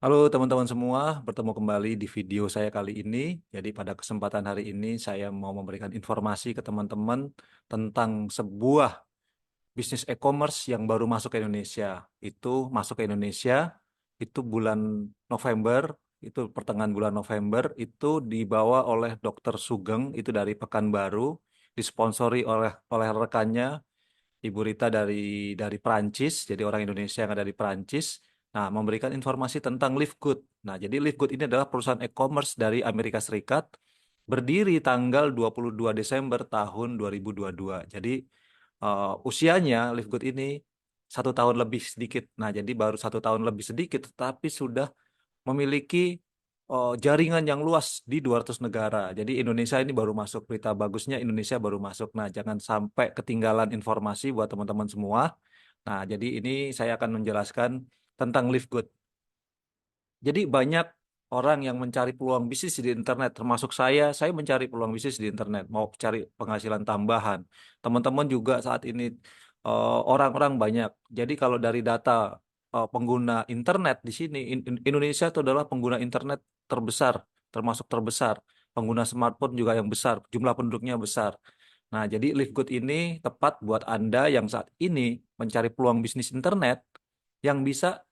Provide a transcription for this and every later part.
Halo teman-teman semua, bertemu kembali di video saya kali ini. Jadi pada kesempatan hari ini saya mau memberikan informasi ke teman-teman tentang sebuah bisnis e-commerce yang baru masuk ke Indonesia. Itu masuk ke Indonesia itu bulan November, itu pertengahan bulan November, itu dibawa oleh Dr. Sugeng, itu dari Pekanbaru, disponsori oleh rekannya Ibu Rita dari Prancis, jadi orang Indonesia yang ada di Prancis. Nah, memberikan informasi tentang Livegood. Nah, jadi Livegood ini adalah perusahaan e-commerce dari Amerika Serikat, berdiri tanggal 22 Desember tahun 2022. Jadi usianya Livegood ini 1 tahun lebih sedikit. Nah, jadi baru 1 tahun lebih sedikit, tetapi sudah memiliki jaringan yang luas di 200 negara. Jadi Indonesia ini baru masuk, berita bagusnya Indonesia baru masuk. Nah, jangan sampai ketinggalan informasi buat teman-teman semua. Nah, jadi ini saya akan menjelaskan tentang Livegood. Jadi banyak orang yang mencari peluang bisnis di internet, termasuk saya mencari peluang bisnis di internet, mau cari penghasilan tambahan. Teman-teman juga saat ini orang-orang banyak. Jadi kalau dari data pengguna internet di sini, Indonesia itu adalah pengguna internet terbesar, termasuk terbesar. Pengguna smartphone juga yang besar, jumlah penduduknya besar. Nah, jadi Livegood ini tepat buat Anda yang saat ini mencari peluang bisnis internet yang bisa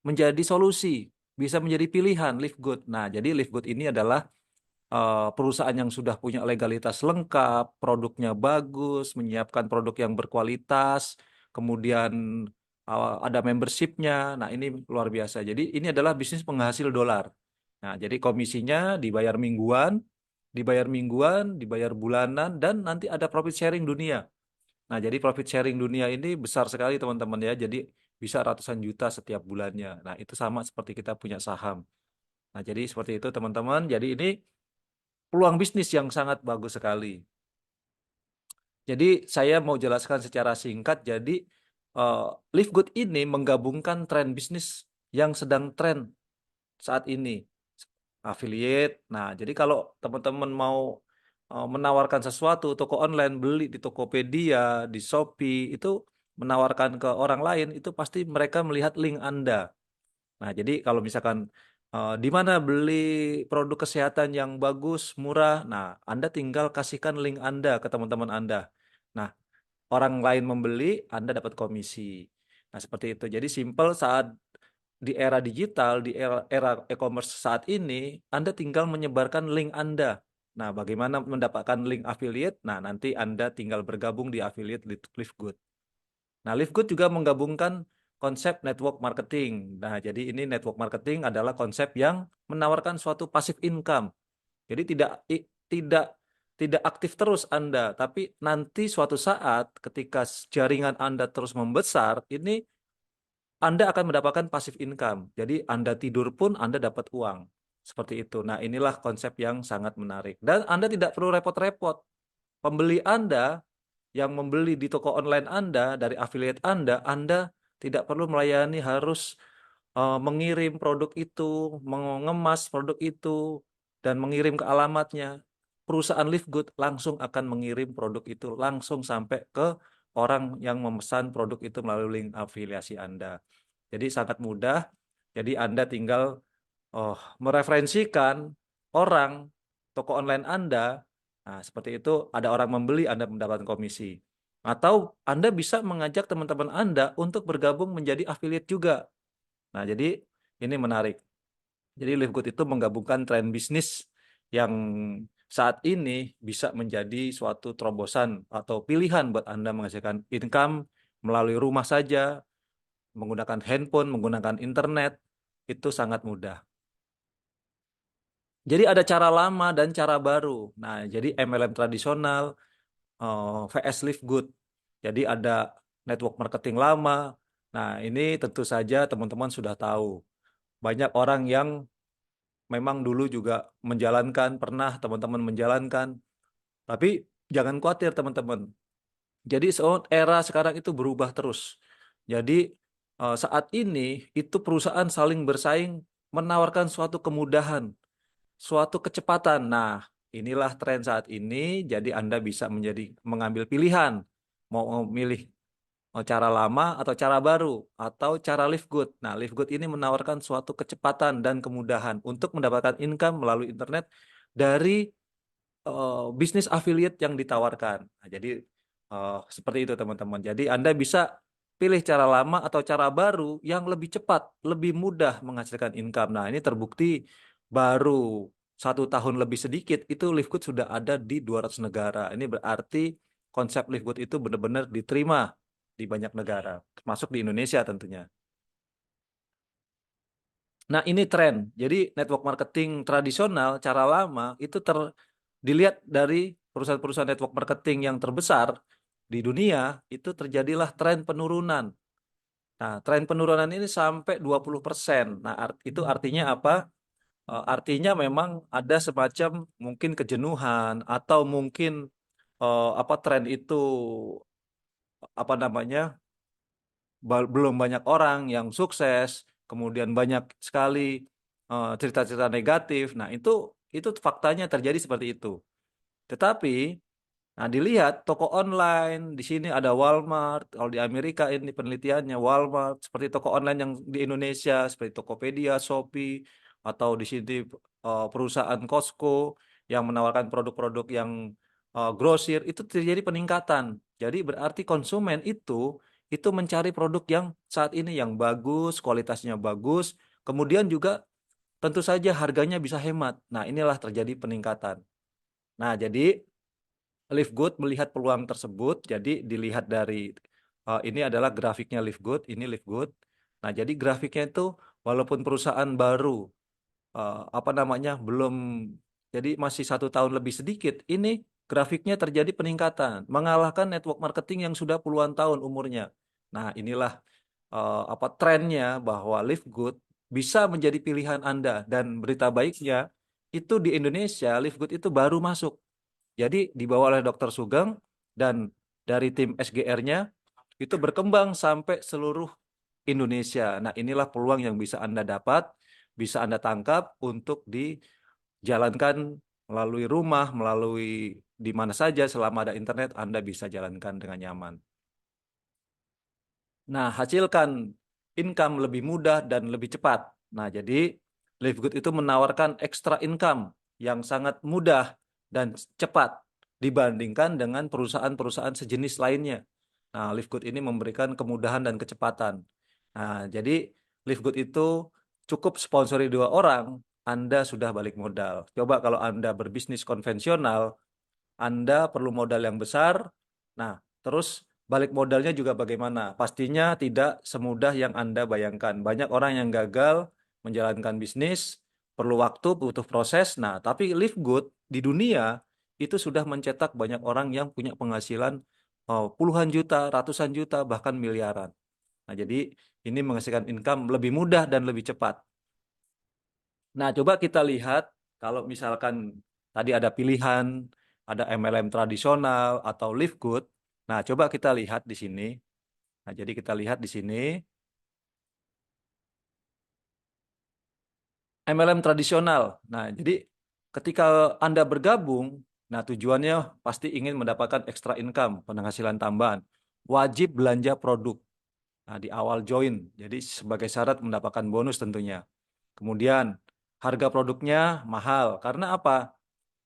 menjadi solusi, bisa menjadi pilihan Livegood. Nah, jadi Livegood ini adalah perusahaan yang sudah punya legalitas lengkap, produknya bagus, menyiapkan produk yang berkualitas, kemudian ada membershipnya. Nah, ini luar biasa. Jadi ini adalah bisnis penghasil dolar. Nah, jadi komisinya dibayar mingguan, dibayar bulanan, dan nanti ada profit sharing dunia. Nah, jadi profit sharing dunia ini besar sekali teman-teman ya. Jadi bisa ratusan juta setiap bulannya. Nah, itu sama seperti kita punya saham. Nah, jadi seperti itu teman-teman. Jadi ini peluang bisnis yang sangat bagus sekali. Jadi saya mau jelaskan secara singkat. Jadi eh, Livegood ini menggabungkan tren bisnis yang sedang tren saat ini. Affiliate. Nah, jadi kalau teman-teman mau menawarkan sesuatu, toko online, beli di Tokopedia, di Shopee, itu menawarkan ke orang lain, itu pasti mereka melihat link Anda. Nah, jadi kalau misalkan di mana beli produk kesehatan yang bagus, murah, nah Anda tinggal kasihkan link Anda ke teman-teman Anda. Nah, orang lain membeli, Anda dapat komisi. Nah, seperti itu. Jadi simple saat di era digital, di era e-commerce saat ini, Anda tinggal menyebarkan link Anda. Nah, bagaimana mendapatkan link affiliate? Nah, nanti Anda tinggal bergabung di affiliate Livegood. Nah, Livegood juga menggabungkan konsep network marketing. Nah, jadi ini network marketing adalah konsep yang menawarkan suatu passive income. Jadi tidak tidak aktif terus Anda, tapi nanti suatu saat ketika jaringan Anda terus membesar, ini Anda akan mendapatkan passive income. Jadi Anda tidur pun Anda dapat uang. Seperti itu. Nah, inilah konsep yang sangat menarik. Dan Anda tidak perlu repot-repot. Pembeli Anda yang membeli di toko online Anda, dari affiliate Anda tidak perlu melayani harus mengirim produk itu, mengemas produk itu, dan mengirim ke alamatnya. Perusahaan Livegood langsung akan mengirim produk itu langsung sampai ke orang yang memesan produk itu melalui link afiliasi Anda. Jadi sangat mudah. Jadi Anda tinggal mereferensikan orang toko online Anda. Nah, seperti itu ada orang membeli, Anda mendapatkan komisi. Atau Anda bisa mengajak teman-teman Anda untuk bergabung menjadi affiliate juga. Nah, jadi ini menarik. Jadi Livegood itu menggabungkan tren bisnis yang saat ini bisa menjadi suatu terobosan atau pilihan buat Anda menghasilkan income melalui rumah saja, menggunakan handphone, menggunakan internet, itu sangat mudah. Jadi ada cara lama dan cara baru. Nah, jadi MLM tradisional, VS Livegood. Jadi ada network marketing lama. Nah, ini tentu saja teman-teman sudah tahu. Banyak orang yang memang dulu juga menjalankan, pernah teman-teman menjalankan. Tapi jangan khawatir teman-teman. Jadi era sekarang itu berubah terus. Jadi saat ini itu perusahaan saling bersaing menawarkan suatu kemudahan, suatu kecepatan. Nah, inilah tren saat ini. Jadi Anda bisa mengambil pilihan mau memilih cara lama atau cara baru atau cara live good. Nah, live good ini menawarkan suatu kecepatan dan kemudahan untuk mendapatkan income melalui internet dari bisnis affiliate yang ditawarkan. Nah, jadi seperti itu teman-teman. Jadi Anda bisa pilih cara lama atau cara baru yang lebih cepat, lebih mudah menghasilkan income. Nah, ini terbukti baru 1 tahun lebih sedikit itu Livegood sudah ada di 200 negara. Ini berarti konsep Livegood itu benar-benar diterima di banyak negara, termasuk di Indonesia tentunya. Nah, ini tren. Jadi network marketing tradisional, cara lama itu dilihat dari perusahaan-perusahaan network marketing yang terbesar di dunia, itu terjadilah tren penurunan. Nah, tren penurunan ini sampai 20%. Nah, itu artinya apa? Artinya memang ada semacam mungkin kejenuhan atau mungkin apa tren itu apa namanya belum banyak orang yang sukses, kemudian banyak sekali cerita-cerita negatif. Nah, itu faktanya terjadi seperti itu. Tetapi, nah dilihat toko online di sini ada Walmart, kalau di Amerika ini penelitiannya Walmart seperti toko online yang di Indonesia seperti Tokopedia, Shopee, atau di sini perusahaan Costco yang menawarkan produk-produk yang grosir itu terjadi peningkatan. Jadi berarti konsumen itu mencari produk yang saat ini yang bagus, kualitasnya bagus, kemudian juga tentu saja harganya bisa hemat. Nah, inilah terjadi peningkatan. Nah, jadi Live Good melihat peluang tersebut, jadi dilihat dari ini adalah grafiknya Live Good, ini Live Good. Nah, jadi grafiknya itu walaupun perusahaan baru apa namanya belum, jadi masih 1 tahun lebih sedikit, ini grafiknya terjadi peningkatan, mengalahkan network marketing yang sudah puluhan tahun umurnya. Nah, inilah apa trennya bahwa Live Good bisa menjadi pilihan Anda dan berita baiknya itu di Indonesia Live Good itu baru masuk. Jadi dibawa oleh Dr. Sugeng dan dari tim SGR-nya itu berkembang sampai seluruh Indonesia. Nah, inilah peluang yang bisa Anda dapat, bisa Anda tangkap untuk dijalankan melalui rumah, melalui di mana saja selama ada internet Anda bisa jalankan dengan nyaman. Nah, hasilkan income lebih mudah dan lebih cepat. Nah, jadi Livegood itu menawarkan extra income yang sangat mudah dan cepat dibandingkan dengan perusahaan-perusahaan sejenis lainnya. Nah, Livegood ini memberikan kemudahan dan kecepatan. Nah, jadi Livegood itu cukup sponsori 2 orang, Anda sudah balik modal. Coba kalau Anda berbisnis konvensional, Anda perlu modal yang besar. Nah, terus balik modalnya juga bagaimana? Pastinya tidak semudah yang Anda bayangkan. Banyak orang yang gagal menjalankan bisnis, perlu waktu, butuh proses. Nah, tapi Live Good di dunia itu sudah mencetak banyak orang yang punya penghasilan puluhan juta, ratusan juta, bahkan miliaran. Nah, jadi ini menghasilkan income lebih mudah dan lebih cepat. Nah, coba kita lihat kalau misalkan tadi ada pilihan, ada MLM tradisional atau Live Good. Nah, coba kita lihat di sini. Nah, jadi kita lihat di sini MLM tradisional. Nah, jadi ketika Anda bergabung, nah tujuannya pasti ingin mendapatkan extra income, penghasilan tambahan. Wajib belanja produk. Nah, di awal join. Jadi sebagai syarat mendapatkan bonus tentunya. Kemudian harga produknya mahal. Karena apa?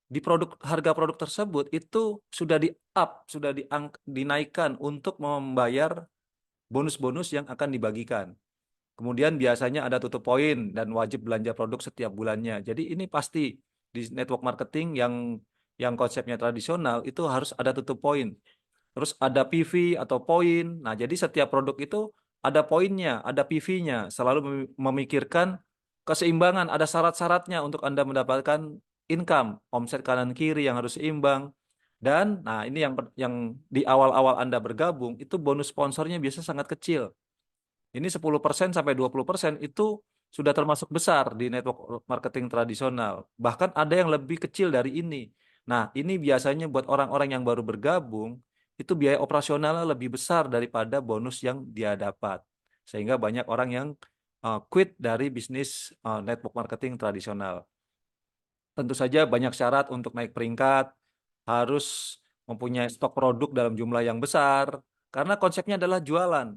Di harga produk tersebut itu sudah di up, sudah dinaikkan untuk membayar bonus-bonus yang akan dibagikan. Kemudian biasanya ada tutup poin dan wajib belanja produk setiap bulannya. Jadi ini pasti di network marketing yang konsepnya tradisional itu harus ada tutup poin. Terus ada PV atau poin. Nah, jadi setiap produk itu ada poinnya, ada PV-nya. Selalu memikirkan keseimbangan, ada syarat-syaratnya untuk Anda mendapatkan income, omset kanan kiri yang harus seimbang. Dan nah ini yang di awal-awal Anda bergabung itu bonus sponsornya biasa sangat kecil. Ini 10% sampai 20% itu sudah termasuk besar di network marketing tradisional. Bahkan ada yang lebih kecil dari ini. Nah, ini biasanya buat orang-orang yang baru bergabung, itu biaya operasionalnya lebih besar daripada bonus yang dia dapat. Sehingga banyak orang yang quit dari bisnis network marketing tradisional. Tentu saja banyak syarat untuk naik peringkat, harus mempunyai stok produk dalam jumlah yang besar, Karena konsepnya adalah jualan.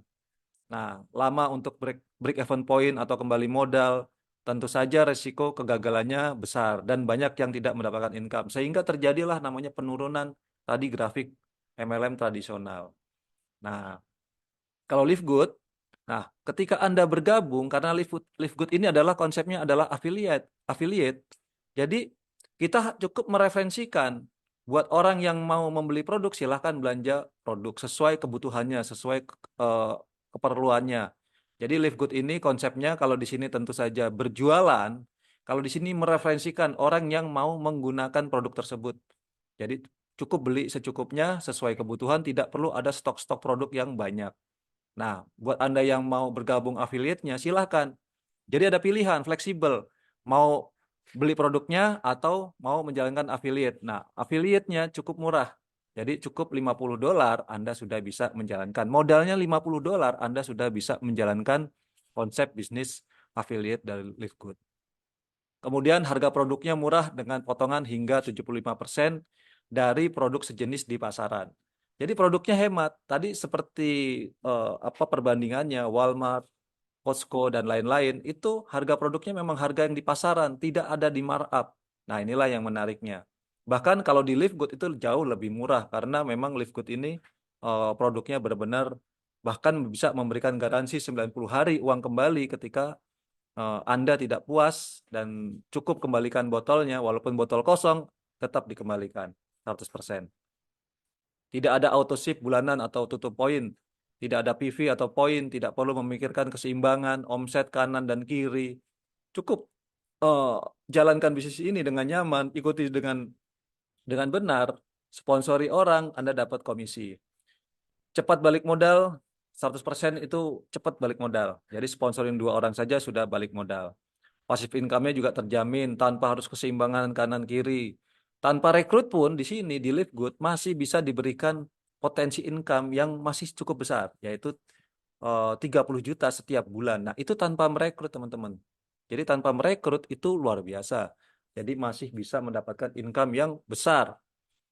Nah, lama untuk break even point atau kembali modal, tentu saja resiko kegagalannya besar dan banyak yang tidak mendapatkan income. Sehingga terjadilah namanya penurunan tadi grafik MLM tradisional. Nah, kalau Live Good, nah ketika Anda bergabung, karena Live Good ini adalah konsepnya adalah affiliate. Jadi kita cukup mereferensikan buat orang yang mau membeli produk, silahkan belanja produk sesuai kebutuhannya, sesuai keperluannya. Jadi Live Good ini konsepnya kalau di sini tentu saja berjualan, kalau di sini mereferensikan orang yang mau menggunakan produk tersebut. Jadi cukup beli secukupnya sesuai kebutuhan, tidak perlu ada stok-stok produk yang banyak. Nah, buat Anda yang mau bergabung affiliate-nya, silahkan. Jadi ada pilihan, fleksibel. Mau beli produknya atau mau menjalankan affiliate. Nah, affiliate-nya cukup murah. Jadi cukup $50 Anda sudah bisa menjalankan. Modalnya $50 Anda sudah bisa menjalankan konsep bisnis affiliate dari Livegood. Kemudian harga produknya murah dengan potongan hingga 75% dari produk sejenis di pasaran. Jadi produknya hemat. Tadi seperti apa perbandingannya Walmart, Costco dan lain-lain, itu harga produknya memang harga yang di pasaran, tidak ada di markup. Nah, inilah yang menariknya. Bahkan kalau di Livegood itu jauh lebih murah karena memang Livegood ini produknya benar-benar bahkan bisa memberikan garansi 90 hari uang kembali ketika Anda tidak puas dan cukup kembalikan botolnya, walaupun botol kosong, tetap dikembalikan 100%. Tidak ada auto ship bulanan atau tutup poin. Tidak ada PV atau poin, tidak perlu memikirkan keseimbangan, omset kanan dan kiri. Cukup eh, jalankan bisnis ini dengan nyaman, ikuti dengan benar, sponsori orang, Anda dapat komisi. Cepat balik modal, 100% itu cepat balik modal. Jadi sponsorin 2 orang saja sudah balik modal. Passive income-nya juga terjamin tanpa harus keseimbangan kanan kiri. Tanpa rekrut pun di sini di Live Good masih bisa diberikan potensi income yang masih cukup besar, yaitu 30 juta setiap bulan. Nah, itu tanpa merekrut, teman-teman. Jadi tanpa merekrut itu luar biasa. Jadi masih bisa mendapatkan income yang besar.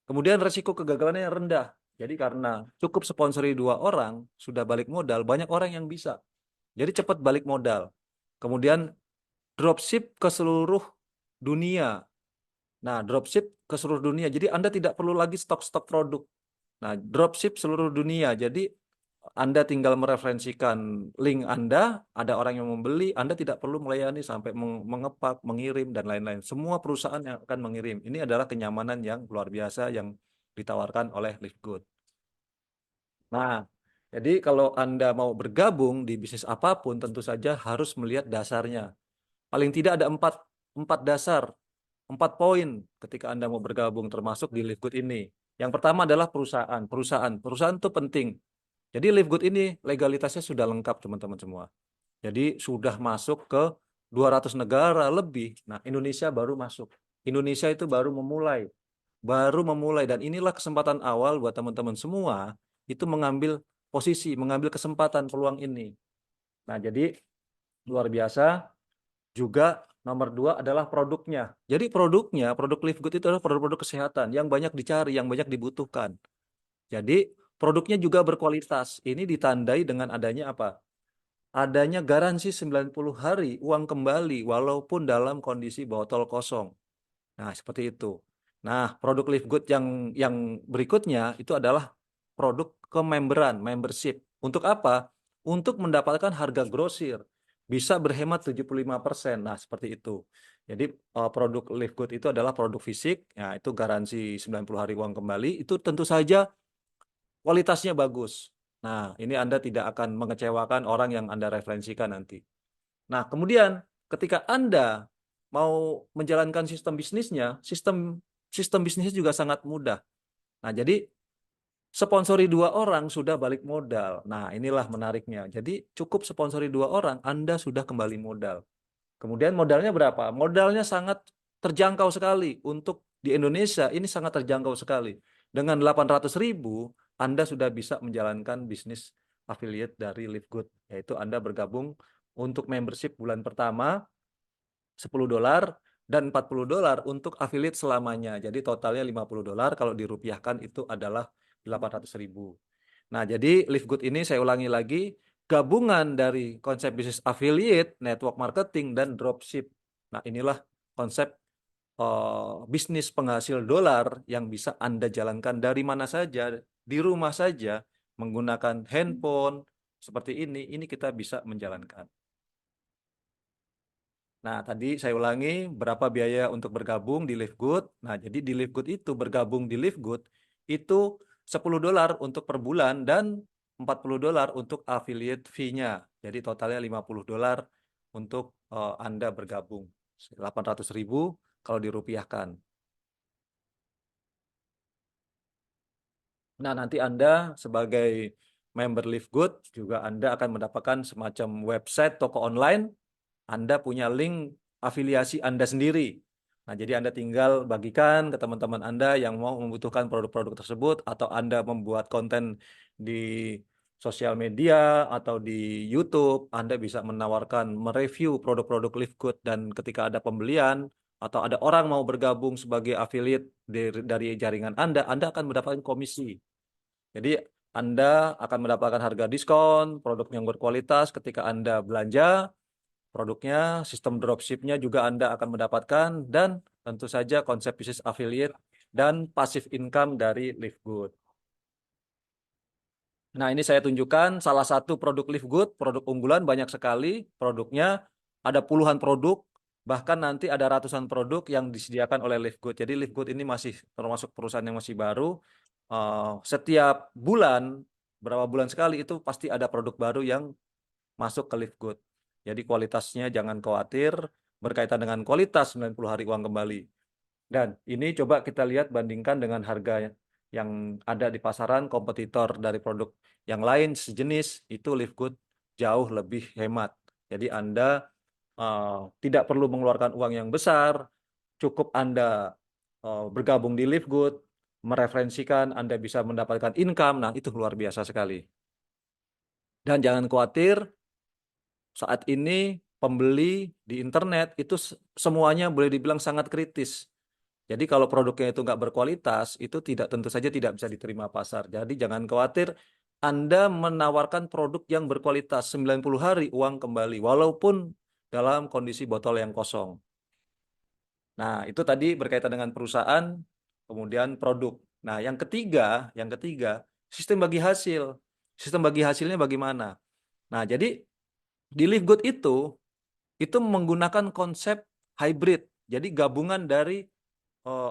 Kemudian resiko kegagalannya rendah. Jadi karena cukup sponsori 2 orang, sudah balik modal, banyak orang yang bisa. Jadi cepat balik modal. Kemudian dropship ke seluruh dunia. Nah, dropship ke seluruh dunia. Jadi Anda tidak perlu lagi stok-stok produk. Nah, dropship seluruh dunia. Jadi Anda tinggal mereferensikan link Anda, ada orang yang membeli, Anda tidak perlu melayani sampai mengepak, mengirim, dan lain-lain. Semua perusahaan yang akan mengirim. Ini adalah kenyamanan yang luar biasa yang ditawarkan oleh Livegood. Nah, jadi kalau Anda mau bergabung di bisnis apapun, tentu saja harus melihat dasarnya. Paling tidak ada empat dasar, 4 poin ketika Anda mau bergabung termasuk di Livegood ini. Yang pertama adalah perusahaan. Perusahaan itu penting. Jadi Livegood ini legalitasnya sudah lengkap teman-teman semua. Jadi sudah masuk ke 200 negara lebih. Nah, Indonesia baru masuk. Indonesia itu baru memulai dan inilah kesempatan awal buat teman-teman semua itu mengambil posisi, mengambil kesempatan peluang ini. Nah, jadi luar biasa. Juga nomor 2 adalah produknya. Jadi produk Live Good itu adalah produk-produk kesehatan yang banyak dicari, yang banyak dibutuhkan. Jadi produknya juga berkualitas. Ini ditandai dengan adanya apa? Adanya garansi 90 hari uang kembali walaupun dalam kondisi botol kosong. Nah, seperti itu. Nah, produk Live Good yang berikutnya itu adalah produk kememberan, membership. Untuk apa? Untuk mendapatkan harga grosir. Bisa berhemat 75%. Nah, seperti itu. Jadi produk Live Good itu adalah produk fisik, ya itu garansi 90 hari uang kembali, itu tentu saja kualitasnya bagus. Nah, ini Anda tidak akan mengecewakan orang yang Anda referensikan nanti. Nah, kemudian ketika Anda mau menjalankan sistem bisnisnya, sistem bisnisnya juga sangat mudah. Nah, jadi sponsori 2 orang sudah balik modal. Nah, inilah menariknya. Jadi cukup sponsori 2 orang, Anda sudah kembali modal. Kemudian modalnya berapa? Modalnya sangat terjangkau sekali. Untuk di Indonesia ini sangat terjangkau sekali. Dengan 800.000, Anda sudah bisa menjalankan bisnis affiliate dari Livegood. Yaitu Anda bergabung untuk membership bulan pertama $10 dan $40 untuk affiliate selamanya. Jadi totalnya $50. Kalau dirupiahkan itu adalah 800.000. Nah, jadi Live Good ini saya ulangi lagi, gabungan dari konsep bisnis affiliate, network marketing, dan dropship. Nah, inilah konsep bisnis penghasil dolar yang bisa Anda jalankan dari mana saja, di rumah saja, menggunakan handphone, seperti ini kita bisa menjalankan. Nah, tadi saya ulangi berapa biaya untuk bergabung di Live Good. Nah, jadi di Live Good itu bergabung di Live Good itu $10 untuk per bulan dan $40 untuk affiliate fee-nya. Jadi totalnya $50 untuk Anda bergabung. 800.000 kalau dirupiahkan. Nah, nanti Anda sebagai member Live Good juga Anda akan mendapatkan semacam website toko online. Anda punya link afiliasi Anda sendiri. Nah, jadi Anda tinggal bagikan ke teman-teman Anda yang mau membutuhkan produk-produk tersebut, atau Anda membuat konten di sosial media atau di YouTube. Anda bisa menawarkan, mereview produk-produk Live Good, dan ketika ada pembelian atau ada orang mau bergabung sebagai affiliate dari jaringan Anda akan mendapatkan komisi. Jadi Anda akan mendapatkan harga diskon, produk yang berkualitas ketika Anda belanja produknya, sistem dropshipnya juga Anda akan mendapatkan, dan tentu saja konsep bisnis affiliate dan passive income dari Live Good. Nah, ini saya tunjukkan salah satu produk Live Good, produk unggulan banyak sekali produknya, ada puluhan produk, bahkan nanti ada ratusan produk yang disediakan oleh Live Good. Jadi Live Good ini masih termasuk perusahaan yang masih baru. Setiap bulan, berapa bulan sekali itu pasti ada produk baru yang masuk ke Live Good. Jadi kualitasnya jangan khawatir, berkaitan dengan kualitas 90 hari uang kembali. Dan ini coba kita lihat bandingkan dengan harga yang ada di pasaran, kompetitor dari produk yang lain sejenis, itu Live Good jauh lebih hemat. Jadi Anda tidak perlu mengeluarkan uang yang besar, cukup Anda bergabung di Live Good, mereferensikan, Anda bisa mendapatkan income. Nah, itu luar biasa sekali. Dan jangan khawatir, saat ini pembeli di internet itu semuanya boleh dibilang sangat kritis. Jadi kalau produknya itu nggak berkualitas, itu tentu saja tidak bisa diterima pasar. Jadi jangan khawatir, Anda menawarkan produk yang berkualitas 90 hari uang kembali, walaupun dalam kondisi botol yang kosong. Nah, itu tadi berkaitan dengan perusahaan, kemudian produk. Nah, yang ketiga, sistem bagi hasil. Sistem bagi hasilnya bagaimana? Nah, jadi di Live Good itu menggunakan konsep hybrid. Jadi gabungan dari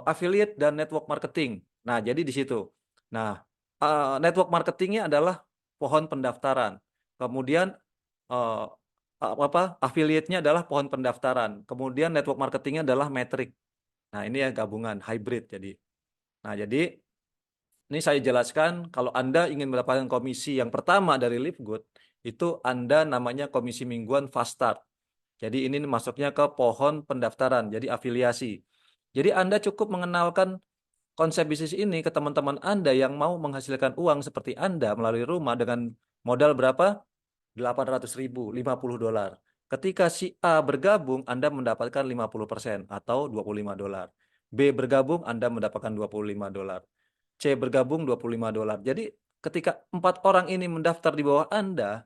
affiliate dan network marketing. Nah, jadi di situ. Nah, network marketingnya adalah pohon pendaftaran. Kemudian uh, affiliate-nya adalah pohon pendaftaran. Kemudian network marketingnya adalah metrik. Nah, ini ya gabungan hybrid jadi. Nah, jadi ini saya jelaskan, kalau Anda ingin mendapatkan komisi yang pertama dari Live Good, itu Anda namanya komisi mingguan fast start. Jadi ini masuknya ke pohon pendaftaran, jadi afiliasi. Jadi Anda cukup mengenalkan konsep bisnis ini ke teman-teman Anda yang mau menghasilkan uang seperti Anda melalui rumah dengan modal berapa? 800.000, $50. Ketika si A bergabung, Anda mendapatkan 50% atau $25. B bergabung, Anda mendapatkan $25. C bergabung $25. Jadi ketika 4 orang ini mendaftar di bawah Anda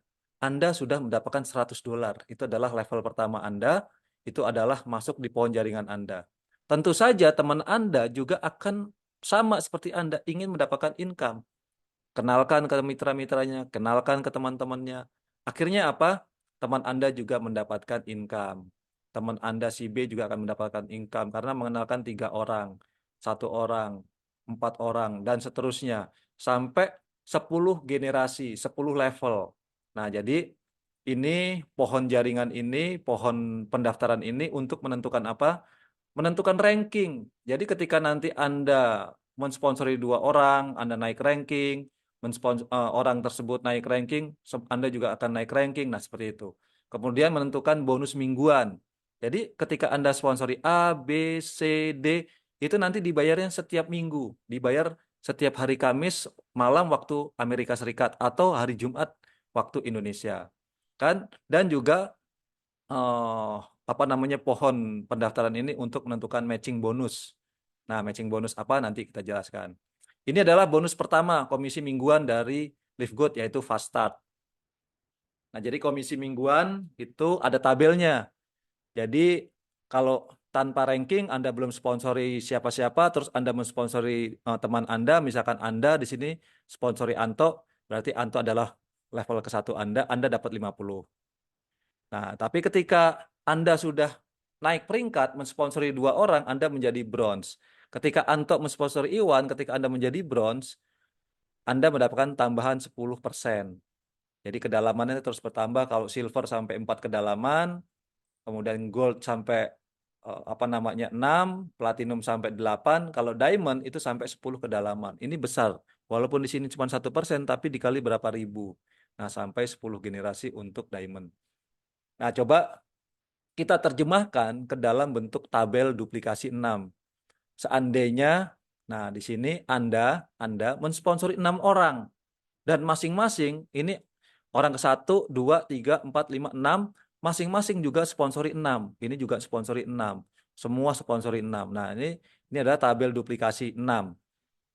sudah mendapatkan $100. Itu adalah level pertama Anda, itu adalah masuk di pohon jaringan Anda. Tentu saja teman Anda juga akan sama seperti Anda ingin mendapatkan income. Kenalkan ke mitra-mitranya, kenalkan ke teman-temannya. Akhirnya apa? Teman Anda juga mendapatkan income. Teman Anda si B juga akan mendapatkan income karena mengenalkan 3 orang, 1 orang, 4 orang, dan seterusnya. Sampai 10 generasi, 10 level. Nah, jadi ini pohon jaringan ini, pohon pendaftaran ini untuk menentukan apa? Menentukan ranking. Jadi ketika nanti Anda mensponsori 2 orang, Anda naik ranking, orang tersebut naik ranking, Anda juga akan naik ranking. Nah, seperti itu. Kemudian menentukan bonus mingguan. Jadi ketika Anda sponsori A, B, C, D, itu nanti dibayarnya setiap minggu. Dibayar setiap hari Kamis malam waktu Amerika Serikat atau hari Jumat waktu Indonesia. Kan? Dan juga eh, apa namanya, pohon pendaftaran ini untuk menentukan matching bonus. Nah, matching bonus apa nanti kita jelaskan. Ini adalah bonus pertama, komisi mingguan dari Live Good, yaitu Fast Start. Nah, jadi komisi mingguan itu ada tabelnya. Jadi kalau tanpa ranking Anda belum sponsori siapa-siapa, terus Anda mensponsori teman Anda, misalkan Anda di sini sponsori Anto, berarti Anto adalah level ke-1 Anda dapat 50. Nah, tapi ketika Anda sudah naik peringkat mensponsori 2 orang, Anda menjadi bronze. Ketika Anto mensponsori Iwan, ketika Anda menjadi bronze, Anda mendapatkan tambahan 10%. Jadi kedalamannya terus bertambah. Kalau silver sampai 4 kedalaman, kemudian gold sampai 6, platinum sampai 8, kalau diamond itu sampai 10 kedalaman. Ini besar. Walaupun di sini cuma 1%, tapi dikali berapa ribu. Nah, sampai 10 generasi untuk diamond. Nah, coba kita terjemahkan ke dalam bentuk tabel duplikasi 6. Seandainya, nah di sini Anda mensponsori 6 orang. Dan masing-masing ini orang ke-1, 2, 3, 4, 5, 6, masing-masing juga sponsori 6. Ini juga sponsori 6. Semua sponsori 6. Nah, ini adalah tabel duplikasi 6.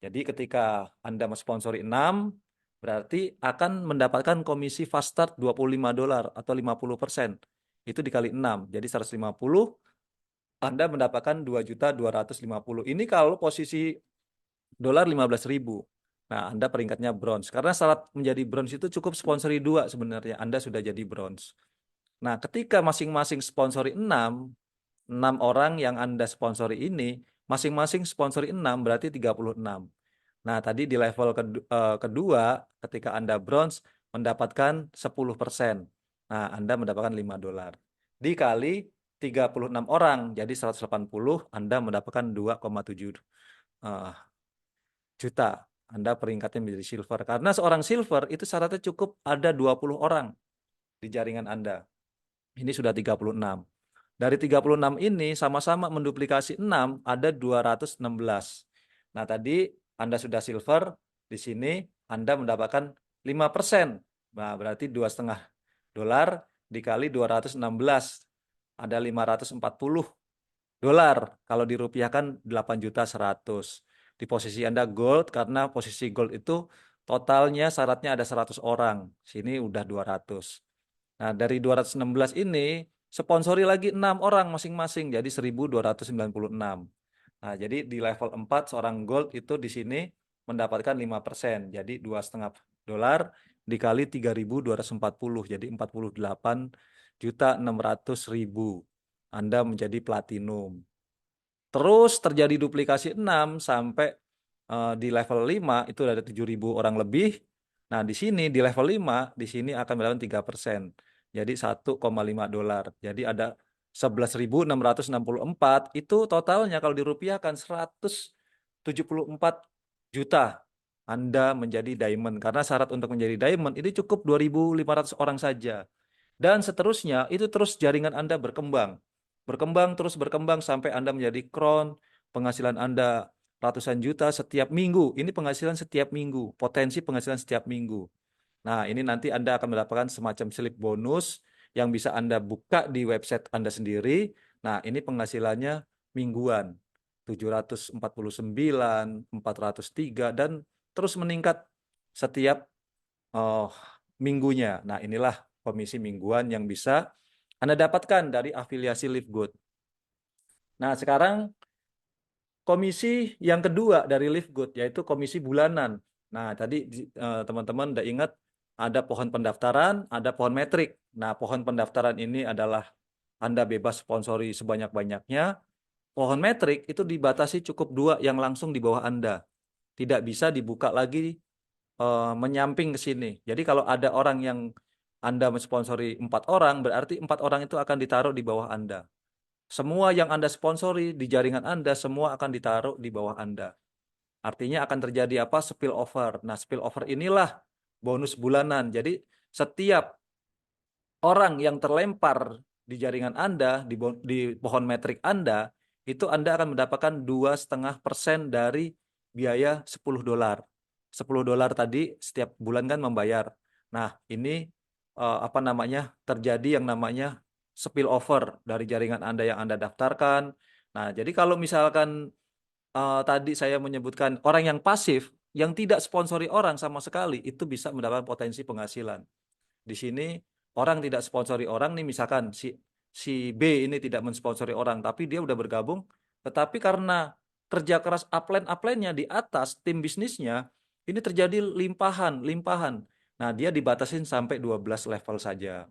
Jadi ketika Anda mensponsori 6, berarti akan mendapatkan komisi fast start $25 atau 50%. Itu dikali 6, jadi 150. Anda mendapatkan 2.250.000. Ini kalau posisi dolar 15.000. Nah, Anda peringkatnya bronze. Karena syarat menjadi bronze itu cukup sponsori 2 sebenarnya. Anda sudah jadi bronze. Nah, ketika masing-masing sponsori 6 orang yang Anda sponsori ini, masing-masing sponsori 6 berarti 36. Nah, tadi di level kedua, ketika Anda bronze, mendapatkan 10%. Nah, Anda mendapatkan $5. Dikali 36 orang, jadi 180, Anda mendapatkan 2,7 juta. Anda peringkatnya menjadi silver. Karena seorang silver itu syaratnya cukup ada 20 orang di jaringan Anda. Ini sudah 36. Dari 36 ini sama-sama menduplikasi 6, ada 216. Nah, tadi Anda sudah silver, di sini Anda mendapatkan 5%. Nah, berarti $2,5 dikali 216. Ada $540. Kalau dirupiahkan 8.100.000. Di posisi Anda gold, karena posisi gold itu totalnya syaratnya ada 100 orang. Sini udah 200. Nah, dari 216 ini sponsori lagi 6 orang masing-masing, jadi 1.296. Nah, jadi di level 4 seorang gold itu di sini mendapatkan 5%, jadi $2,5 dikali 3.240, jadi 48.600.000. Anda menjadi platinum. Terus terjadi duplikasi 6 sampai di level 5 itu ada 7.000 orang lebih. Nah, di sini di level 5 di sini akan mendapatkan 3%. Jadi $1,5. Jadi ada 11.664, itu totalnya kalau dirupiahkan 174 juta. Anda menjadi diamond, karena syarat untuk menjadi diamond ini cukup 2.500 orang saja. Dan seterusnya itu terus jaringan Anda berkembang. Berkembang terus berkembang sampai Anda menjadi crown, penghasilan Anda ratusan juta setiap minggu. Ini penghasilan setiap minggu, potensi penghasilan setiap minggu. Nah, ini nanti Anda akan mendapatkan semacam slip bonus yang bisa Anda buka di website Anda sendiri. Nah, ini penghasilannya mingguan. 749, 403, dan terus meningkat setiap oh, minggunya. Nah, inilah komisi mingguan yang bisa Anda dapatkan dari afiliasi Live Good. Nah, sekarang komisi yang kedua dari Live Good, yaitu komisi bulanan. Nah, tadi teman-teman udah ingat ada pohon pendaftaran, ada pohon metrik. Nah, pohon pendaftaran ini adalah Anda bebas sponsori sebanyak-banyaknya. Pohon metrik itu dibatasi cukup 2 yang langsung di bawah Anda. Tidak bisa dibuka lagi menyamping ke sini. Jadi kalau ada orang yang Anda mensponsori 4 orang, berarti 4 orang itu akan ditaruh di bawah Anda. Semua yang Anda sponsori di jaringan Anda, semua akan ditaruh di bawah Anda. Artinya akan terjadi apa? Spillover. Nah, spillover inilah bonus bulanan. Jadi setiap orang yang terlempar di jaringan Anda, di pohon metrik Anda, itu Anda akan mendapatkan 2,5% dari biaya $10. $10 tadi setiap bulan kan membayar. Nah, ini terjadi yang namanya spillover dari jaringan Anda yang Anda daftarkan. Nah, jadi kalau misalkan tadi saya menyebutkan orang yang pasif, yang tidak sponsori orang sama sekali itu bisa mendapatkan potensi penghasilan. Di sini orang tidak sponsori orang nih, misalkan si si B ini tidak mensponsori orang tapi dia udah bergabung, tetapi karena kerja keras upline-upline-nya di atas tim bisnisnya ini terjadi limpahan. Nah, dia dibatasin sampai 12 level saja.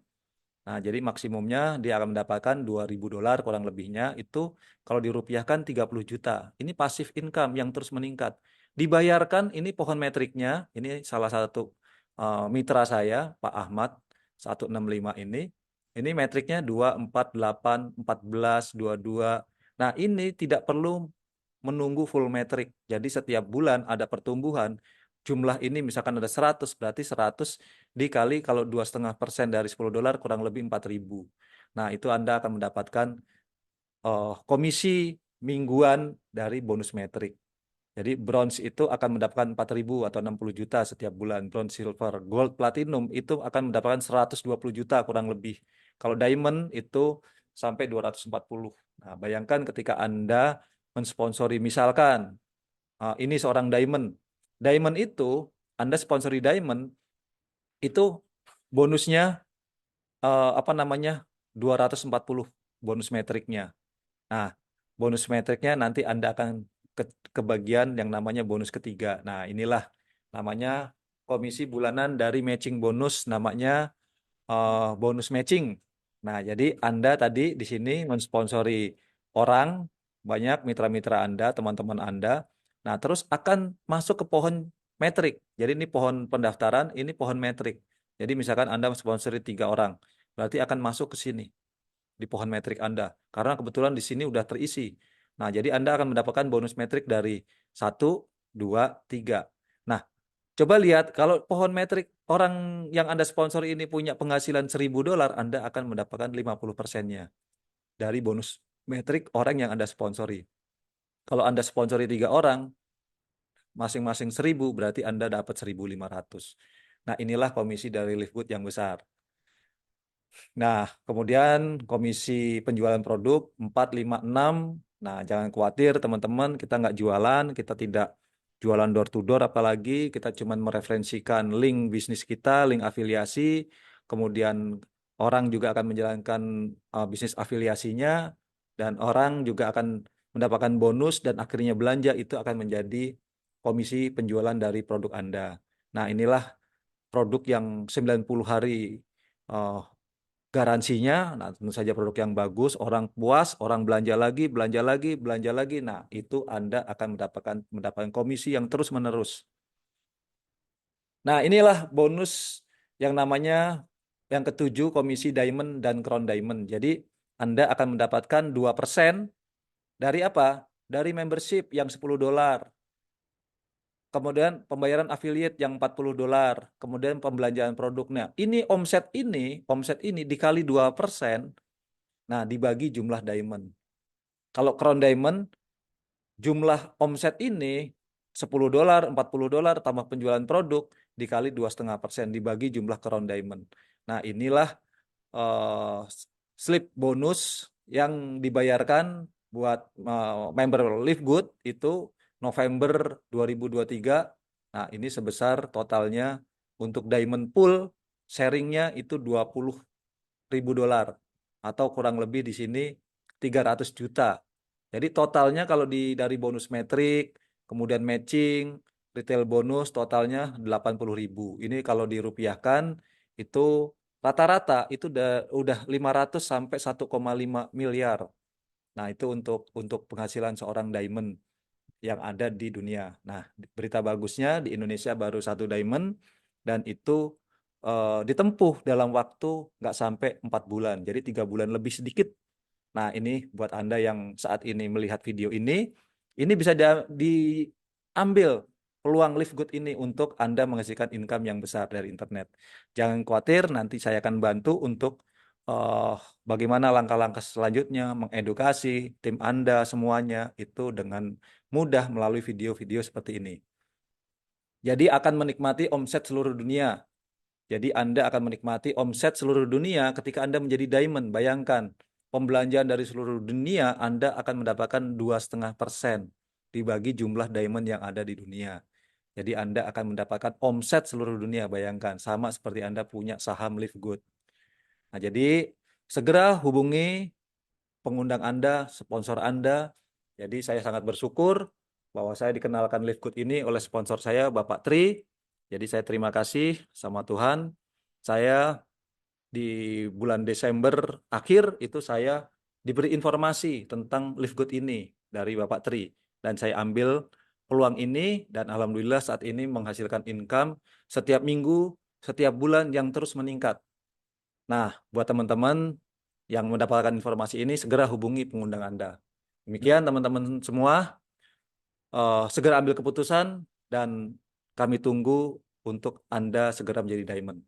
Nah, jadi maksimumnya dia akan mendapatkan $2.000 kurang lebihnya itu kalau dirupiahkan 30 juta. Ini passive income yang terus meningkat. Dibayarkan ini pohon metriknya, ini salah satu mitra saya, Pak Ahmad 165 ini. Ini metriknya 2, 4, 8, 14, 22. Nah, ini tidak perlu menunggu full metrik. Jadi setiap bulan ada pertumbuhan. Jumlah ini misalkan ada 100, berarti 100 dikali kalau 2,5% dari $10 kurang lebih 4.000. Nah, itu Anda akan mendapatkan komisi mingguan dari bonus metrik. Jadi bronze itu akan mendapatkan 4.000 atau 60 juta setiap bulan. Bronze, silver, gold, platinum itu akan mendapatkan 120 juta kurang lebih. Kalau diamond itu sampai 240. Nah, bayangkan ketika Anda mensponsori misalkan ini seorang diamond. Diamond itu Anda sponsori diamond itu bonusnya apa namanya 240 bonus metriknya. Nah, bonus metriknya nanti Anda akan kebagian yang namanya bonus ketiga. Nah, inilah namanya komisi bulanan dari matching bonus, namanya bonus matching. Nah, jadi Anda tadi di sini mensponsori orang, banyak mitra-mitra Anda, teman-teman Anda. Nah, terus akan masuk ke pohon metrik. Jadi ini pohon pendaftaran, ini pohon metrik. Jadi misalkan Anda mensponsori 3 orang, berarti akan masuk ke sini di pohon metrik Anda. Karena kebetulan di sini udah terisi. Nah, jadi Anda akan mendapatkan bonus metrik dari 1, 2, 3. Nah, coba lihat kalau pohon metrik orang yang Anda sponsori ini punya penghasilan $1.000, Anda akan mendapatkan 50%-nya dari bonus metrik orang yang Anda sponsori. Kalau Anda sponsori 3 orang, masing-masing 1.000, berarti Anda dapat 1.500. Nah, inilah komisi dari Livegood yang besar. Nah, kemudian komisi penjualan produk 4, 5, 6. Nah, jangan khawatir teman-teman, kita nggak jualan, kita tidak jualan door to door, apalagi kita cuma mereferensikan link bisnis kita, link afiliasi, kemudian orang juga akan menjalankan bisnis afiliasinya, dan orang juga akan mendapatkan bonus dan akhirnya belanja itu akan menjadi komisi penjualan dari produk Anda. Nah, inilah produk yang 90 hari eh, garansinya. Nah, tentu saja produk yang bagus, orang puas, orang belanja lagi, belanja lagi, belanja lagi. Nah, itu Anda akan mendapatkan komisi yang terus-menerus. Nah, inilah bonus yang namanya yang ketujuh, komisi diamond dan crown diamond. Jadi, Anda akan mendapatkan 2% dari apa? Dari membership yang $10. Kemudian pembayaran affiliate yang $40, kemudian pembelanjaan produknya. Omset ini dikali 2%, nah dibagi jumlah diamond. Kalau crown diamond, jumlah omset ini $10, $40 tambah penjualan produk dikali 2,5% dibagi jumlah crown diamond. Nah, inilah eh, slip bonus yang dibayarkan buat member Livegood itu November 2023. Nah, ini sebesar totalnya untuk diamond pool sharingnya itu $20.000 atau kurang lebih di sini 300 juta. Jadi totalnya kalau dari bonus metrik, kemudian matching, retail bonus totalnya 80.000. Ini kalau dirupiahkan itu rata-rata itu udah 500 sampai 1,5 miliar. Nah, itu untuk penghasilan seorang diamond yang ada di dunia. Nah, berita bagusnya di Indonesia baru 1 diamond dan itu ditempuh dalam waktu nggak sampai 4 bulan. Jadi 3 bulan lebih sedikit. Nah, ini buat Anda yang saat ini melihat video ini bisa diambil peluang Livegood ini untuk Anda menghasilkan income yang besar dari internet. Jangan khawatir, nanti saya akan bantu untuk eh, bagaimana langkah-langkah selanjutnya mengedukasi tim Anda semuanya itu dengan mudah melalui video-video seperti ini. Jadi akan menikmati omset seluruh dunia. Jadi Anda akan menikmati omset seluruh dunia ketika Anda menjadi diamond. Bayangkan, pembelanjaan dari seluruh dunia Anda akan mendapatkan 2,5% dibagi jumlah diamond yang ada di dunia. Jadi Anda akan mendapatkan omset seluruh dunia, bayangkan. Sama seperti Anda punya saham Live Good. Nah, jadi segera hubungi pengundang Anda, sponsor Anda. Jadi saya sangat bersyukur bahwa saya dikenalkan Live Good ini oleh sponsor saya, Bapak Tri. Jadi saya terima kasih sama Tuhan. Saya di bulan Desember akhir itu saya diberi informasi tentang Live Good ini dari Bapak Tri. Dan saya ambil peluang ini dan alhamdulillah saat ini menghasilkan income setiap minggu, setiap bulan yang terus meningkat. Nah, buat teman-teman yang mendapatkan informasi ini, segera hubungi pengundang Anda. Demikian teman-teman semua, segera ambil keputusan dan kami tunggu untuk Anda segera menjadi diamond.